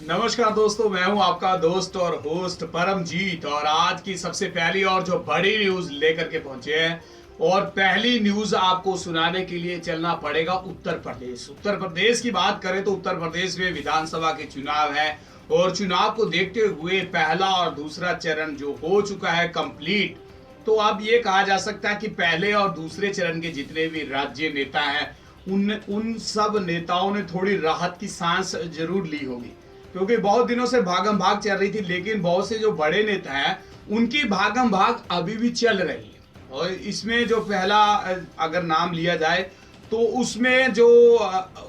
नमस्कार दोस्तों, मैं हूं आपका दोस्त और होस्ट परमजीत। और आज की सबसे पहली और जो बड़ी न्यूज लेकर के पहुंचे हैं, और पहली न्यूज आपको सुनाने के लिए चलना पड़ेगा उत्तर प्रदेश। उत्तर प्रदेश की बात करें तो उत्तर प्रदेश में विधानसभा के चुनाव है, और चुनाव को देखते हुए पहला और दूसरा चरण जो हो चुका है कंप्लीट। तो अब ये कहा जा सकता है कि पहले और दूसरे चरण के जितने भी राज्य नेता हैं, उन उन सब नेताओं ने थोड़ी राहत की सांस जरूर ली होगी, क्योंकि बहुत दिनों से भागम भाग चल रही थी। लेकिन बहुत से जो बड़े नेता हैं, उनकी भागम भाग अभी भी चल रही है। और इसमें जो पहला अगर नाम लिया जाए तो उसमें जो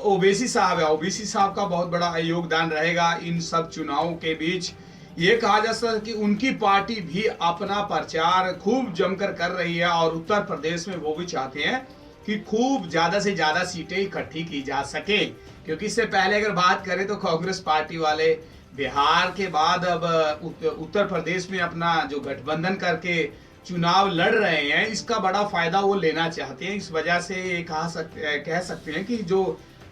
ओवैसी साहब है, ओवैसी साहब का बहुत बड़ा योगदान रहेगा इन सब चुनावों के बीच। ये कहा जा सकता है कि उनकी पार्टी भी अपना प्रचार खूब जमकर कर रही है, और उत्तर प्रदेश में वो भी चाहते हैं कि खूब ज्यादा से ज्यादा सीटें इकट्ठी की जा सके। क्योंकि इससे पहले अगर बात करें तो कांग्रेस पार्टी वाले बिहार के बाद अब उत्तर प्रदेश में अपना जो गठबंधन करके चुनाव लड़ रहे हैं, इसका बड़ा फायदा वो लेना चाहते हैं। इस वजह से कह सकते हैं कि जो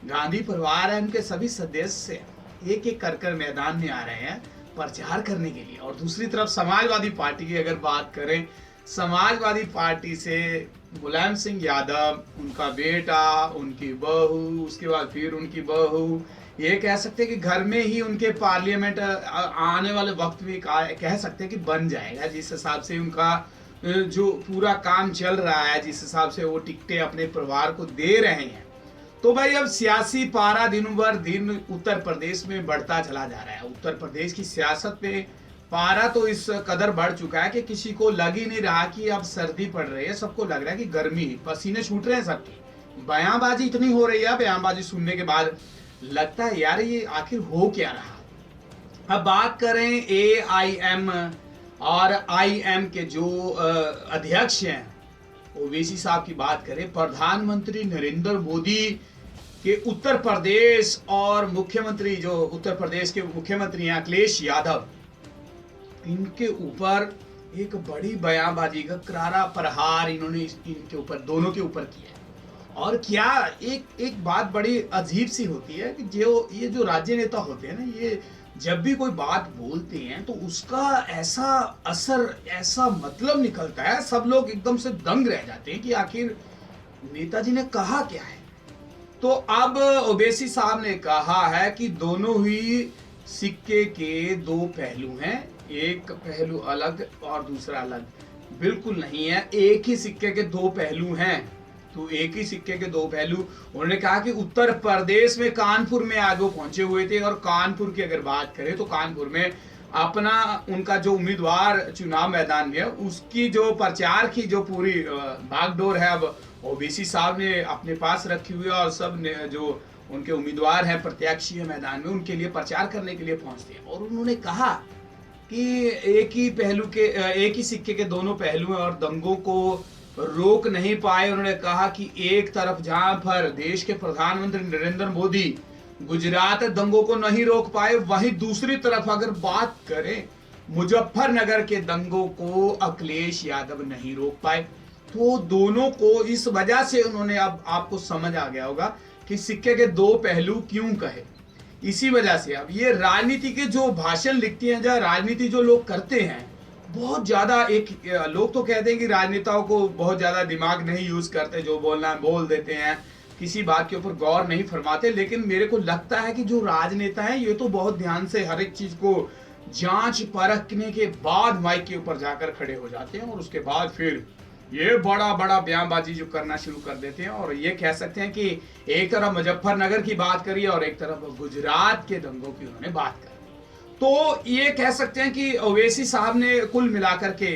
गांधी परिवार है, उनके सभी सदस्य एक एक कर मैदान में आ रहे हैं प्रचार करने के लिए। और दूसरी तरफ समाजवादी पार्टी की अगर बात करें, समाजवादी पार्टी से मुलायम सिंह यादव, उनका बेटा, उनकी बहू, उसके बाद फिर उनकी बहू, ये कह सकते हैं कि घर में ही उनके पार्लियामेंट आने वाले वक्त में कह सकते हैं कि बन जाएगा। जिस हिसाब से उनका जो पूरा काम चल रहा है, जिस हिसाब से वो टिकटें अपने परिवार को दे रहे हैं, तो भाई अब सियासी पारा दिन बर दिन उत्तर प्रदेश में बढ़ता चला जा रहा है। उत्तर प्रदेश की सियासत में पारा तो इस कदर बढ़ चुका है कि किसी को लग ही नहीं रहा कि अब सर्दी पड़ रही है। सबको लग रहा है कि गर्मी, पसीने छूट रहे हैं सबके। बयानबाजी इतनी हो रही है, बयानबाजी सुनने के बाद लगता है यार ये आखिर हो क्या रहा। अब बात करें AIM और IM के जो अध्यक्ष हैं, ओवैसी साहब की बात करें, प्रधानमंत्री नरेंद्र मोदी के उत्तर प्रदेश और मुख्यमंत्री जो उत्तर प्रदेश के मुख्यमंत्री हैं अखिलेश यादव, इनके ऊपर एक बड़ी बयानबाजी का करारा प्रहार इन्होंने इनके ऊपर, दोनों के ऊपर किया है। और क्या एक बात बड़ी अजीब सी होती है कि ये जो राज्य नेता होते हैं ना, ये जब भी कोई बात बोलते हैं तो उसका ऐसा असर, ऐसा मतलब निकलता है, सब लोग एकदम से दंग रह जाते हैं कि आखिर नेताजी ने कहा क्या है। तो अब ओवैसी साहब ने कहा है कि दोनों ही सिक्के के दो पहलू हैं, एक पहलू अलग और दूसरा अलग बिल्कुल नहीं है, एक ही सिक्के के दो पहलू हैं। तो एक ही सिक्के के दो पहलू। उन्होंने कहा कि उत्तर प्रदेश में कानपुर में आज वो पहुंचे हुए थे, और कानपुर की अगर बात करें तो कानपुर में अपना उनका जो उम्मीदवार चुनाव मैदान में है, उसकी जो प्रचार की जो पूरी भागदौड़ है, अब ओवैसी साहब ने अपने पास रखी हुई है, और सब ने जो उनके उम्मीदवार हैं प्रत्याशी है मैदान में, उनके लिए प्रचार करने के लिए पहुंचते हैं। और उन्होंने कहा कि एक ही सिक्के के दोनों पहलू हैं और दंगों को रोक नहीं पाए। उन्होंने कहा कि एक तरफ जहां पर देश के प्रधानमंत्री नरेंद्र मोदी गुजरात दंगों को नहीं रोक पाए, वहीं दूसरी तरफ अगर बात करें मुजफ्फरनगर के दंगों को अखिलेश यादव नहीं रोक पाए। तो दोनों को इस वजह से उन्होंने, अब आपको समझ आ गया होगा कि सिक्के के दो पहलू क्यों कहे। इसी वजह से अब ये राजनीति के जो भाषण लिखते हैं, जहाँ राजनीति जो लोग करते हैं, बहुत ज्यादा लोग तो कहते हैं कि राजनेताओं को बहुत ज्यादा दिमाग नहीं यूज करते, जो बोलना है बोल देते हैं, किसी बात के ऊपर गौर नहीं फरमाते। लेकिन मेरे को लगता है कि जो राजनेता है, ये तो बहुत ध्यान से हर एक चीज को जांच परखने के बाद माइक के ऊपर जाकर खड़े हो जाते हैं, और उसके बाद फिर ये बड़ा बड़ा बयानबाजी जो करना शुरू कर देते हैं। और ये कह सकते हैं कि एक तरफ मुजफ्फरनगर की बात करी और एक तरफ गुजरात के दंगों की उन्होंने बात करी। तो ये कह सकते हैं कि ओवैसी साहब ने कुल मिलाकर के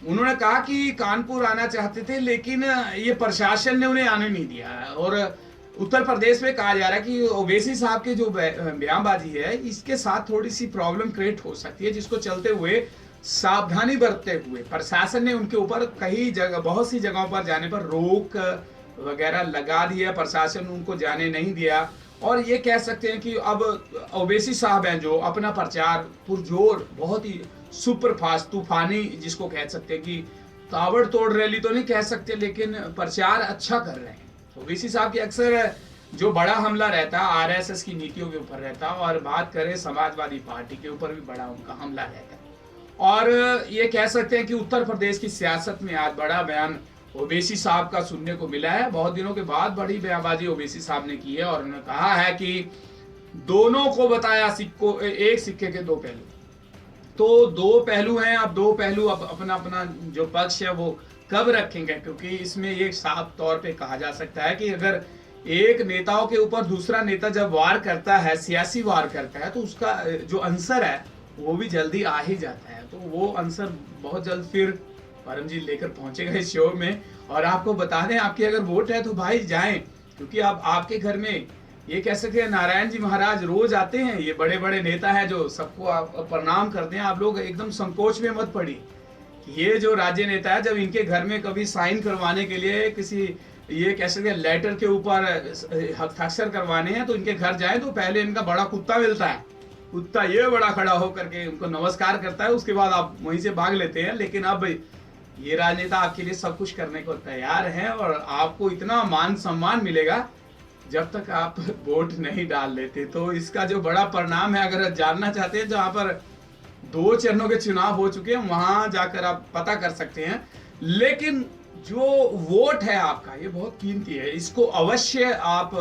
उन्होंने कहा कि कानपुर आना चाहते थे, लेकिन ये प्रशासन ने उन्हें आने नहीं दिया। और उत्तर प्रदेश में कहा जा रहा है कि ओवैसी साहब के जो बयानबाजी है, इसके साथ थोड़ी सी प्रॉब्लम क्रिएट हो सकती है, जिसको चलते हुए सावधानी बरतते हुए प्रशासन ने उनके ऊपर कई जगह, बहुत सी जगहों पर जाने पर रोक वगैरह लगा दी है। प्रशासन उनको जाने नहीं दिया। और ये कह सकते हैं कि अब ओवैसी साहब हैं जो अपना प्रचार पुरजोर, बहुत ही सुपर फास्ट, तूफानी, जिसको कह सकते हैं कि ताबड़तोड़ रैली तो नहीं कह सकते, लेकिन प्रचार अच्छा कर रहे हैं। ओवैसी साहब की अक्सर जो बड़ा हमला रहता है आरएसएस की नीतियों के ऊपर रहता है, और बात करें समाजवादी पार्टी के ऊपर भी बड़ा उनका हमला रहता है। और ये कह सकते हैं कि उत्तर प्रदेश की सियासत में आज बड़ा बयान ओवैसी साहब का सुनने को मिला है। बहुत दिनों के बाद बड़ी बयानबाजी ओवैसी साहब ने की है और उन्होंने कहा है कि दोनों को बताया सिक्को एक सिक्के के दो पहलू। तो दो पहलू हैं, अब दो पहलू अब अपना अपना जो पक्ष है वो कब रखेंगे, क्योंकि इसमें ये साफ तौर पे कहा जा सकता है कि अगर एक नेताओं के ऊपर दूसरा नेता जब वार करता है, सियासी वार करता है, तो उसका जो आंसर है वो भी जल्दी आ ही जाता है। तो वो आंसर बहुत जल्द फिर परमजीत लेकर पहुंचेगा इस शो में। और आपको बता दें, आपकी अगर वोट है तो भाई जाएं, क्योंकि अब आपके घर में ये कह सकते हैं नारायण जी महाराज रोज आते हैं। ये बड़े बड़े नेता हैं जो सबको आप प्रणाम करते हैं। आप लोग एकदम संकोच में मत पड़िए। ये जो राज्य नेता है, जब इनके घर में कभी साइन करवाने के लिए किसी ये कह सकते हैं लेटर के ऊपर हस्ताक्षर करवाने हैं, तो इनके घर जाएं तो पहले इनका बड़ा कुत्ता मिलता है। कुत्ता ये बड़ा खड़ा होकर के उनको नमस्कार करता है, उसके बाद आप वहीं से भाग लेते हैं। लेकिन अब ये राजनेता आपके लिए सब कुछ करने को तैयार हैं और आपको इतना मान सम्मान मिलेगा जब तक आप वोट नहीं डाल लेते। तो इसका जो बड़ा परिणाम है, अगर जानना चाहते हैं, जहां पर 2 चरणों के चुनाव हो चुके हैं वहां जाकर आप पता कर सकते हैं। लेकिन जो वोट है आपका, ये बहुत कीमती है, इसको अवश्य आप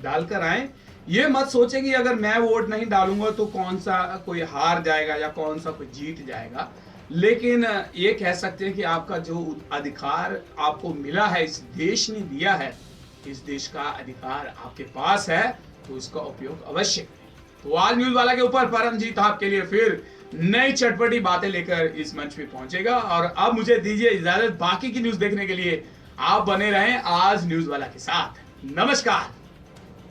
डालकर आए। ये मत सोचें कि अगर मैं वोट नहीं डालूंगा तो कौन सा कोई हार जाएगा या कौन सा कोई जीत जाएगा। लेकिन ये कह सकते हैं कि आपका जो अधिकार आपको मिला है, इस देश ने दिया है, इस देश का अधिकार आपके पास है, तो इसका उपयोग अवश्य करें। तो आज न्यूज वाला के ऊपर परमजीत आपके लिए फिर नई चटपटी बातें लेकर इस मंच पे पहुंचेगा। और अब मुझे दीजिए इजाजत, बाकी की न्यूज देखने के लिए आप बने रहें आज न्यूज वाला के साथ। नमस्कार।